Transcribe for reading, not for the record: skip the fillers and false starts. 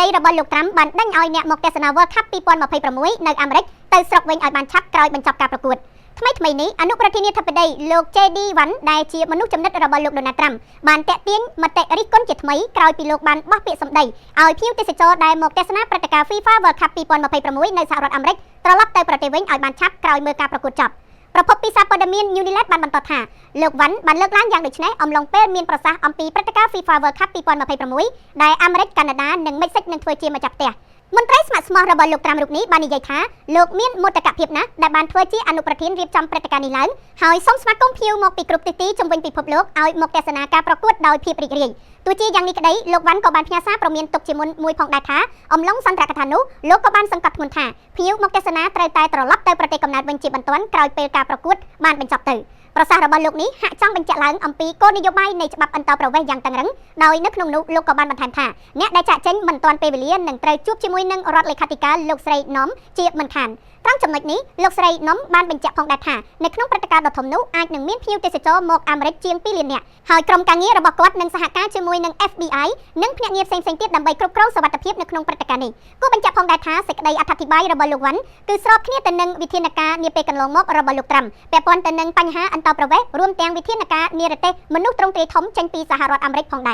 ដីរបស់លោកត្រាំបានដេញឲ្យអ្នកមកទស្សនា World Cup 2026 នៅអាមេរិកទៅស្រុកវិញឲ្យបានឆាប់ក្រោយបញ្ចប់ការប្រកួតថ្មីនេះអនុប្រធានាធិបតីលោក JD Vance ដែលជាមនុស្សចំណិតរបស់លោក Donald Trump បានតាក់ទាញមតិរិះគន់ជាថ្មីក្រោយពីលោកបានបោះពាក្យសម្ដីឲ្យភ្ញៀវទេសចរដែលមកទស្សនាព្រឹត្តិការណ៍ FIFA World Cup 2026 នៅសហរដ្ឋអាមេរិកត្រឡប់ទៅប្រទេសវិញឲ្យបានឆាប់ក្រោយមើលការប្រកួតចប់ប្រភពពីសារព័ត៌មាន New Zealand បានបន្តថាលោក Vance បានលើកឡើងយ៉ាងដូចនេះអំឡុងពេលមានប្រសាសន៍អំពីព្រឹត្តិការណ៍ FIFA World Cup 2026ដែលអាមេរិក កាណាដា និងមិចស៊ិកនឹងធ្វើជាម្ចាស់ផ្ទះមន្ត្រីស្ម័គ្រស្មោះរបស់លោកត្រាំរូបនេះបាននិយាយថាលោកមានមោទកភាពណាស់ដែលបានធ្វើជាអនុប្រធានរៀបចំព្រឹត្តិការណ៍នេះឡើងហើយសូមស្វាគមន៍ភ្ញៀវមកពីគ្រប់ទិសទីជុំវិញពិភពលោកឲ្យមកទស្សនាការប្រកួតដោយភាពរីករាយទោះជាយ៉ាងនេះក្តីលោកវ៉ាន់ក៏បានផ្ញើសារព្រមានទុកជាមុនមួយផងដែរថាអំឡុងសន្ទរកថានោះលោកក៏បានសង្កត់ធ្ងន់ថាភ្ញៀវមកទស្សនាត្រូវតែត្រឡប់ទៅប្រទេសកំណើតវិញជាបន្ទាន់ក្រោយពេលការប្រកួតបានបញ្ចប់ទៅប្រសាសន៍របស់លោកនេះហាក់ចង់បញ្ជាក់ឡើងអំពីគោលនយោបាយនៃច្បាប់អន្តរប្រវេសន៍យ៉ាងតឹងរ៉ឹងដោយនៅក្នុងនោះលោកក៏បានបន្ថែមថាអ្នកដែលចាក់ចេញមិនទាន់ពេលវេលានឹងត្រូវជួបជាមួយនឹងរដ្ឋលេខាធិការលោកស្រីណំជាមិនខានត្រង់ចំណុចនេះលោកស្រីណំបានបញ្ជាក់ផងដែរថានៅក្នុងព្រឹត្តិការណ៍ដ៏ធំនោះអាចនឹងមានភ្ញៀវទេសចរមកអាមេរិកជាង2លាននាក់ហើយក្រុមការងាររបស់គាត់នឹងសហការជាមួយនឹង FBI និងភ្នាក់ងារផ្សេងៗទៀតដើម្បីគ្រប់គ្រងសុវត្ថិភាពនៅក្នុងព្រឹត្តិការណ៍នេះគួរបញ្ជាក់ផងដែរថាសេចក្តីអត្ថាធិប្បាយរបស់លោកវ៉ាន់គឺស្របគ្នាទៅនឹងវិធានការនាពេលកន្លងមករបស់លោកត្រាំពាក់ព័ន្ធទៅនឹងបញ្ហាអន្តរប្រវេសន៍រួមទាំងវិធានការនិរទេសមនុស្សទ្រង់ទ្រាយធំចេញពីសហរដ្ឋអាមេរិកផងដែរ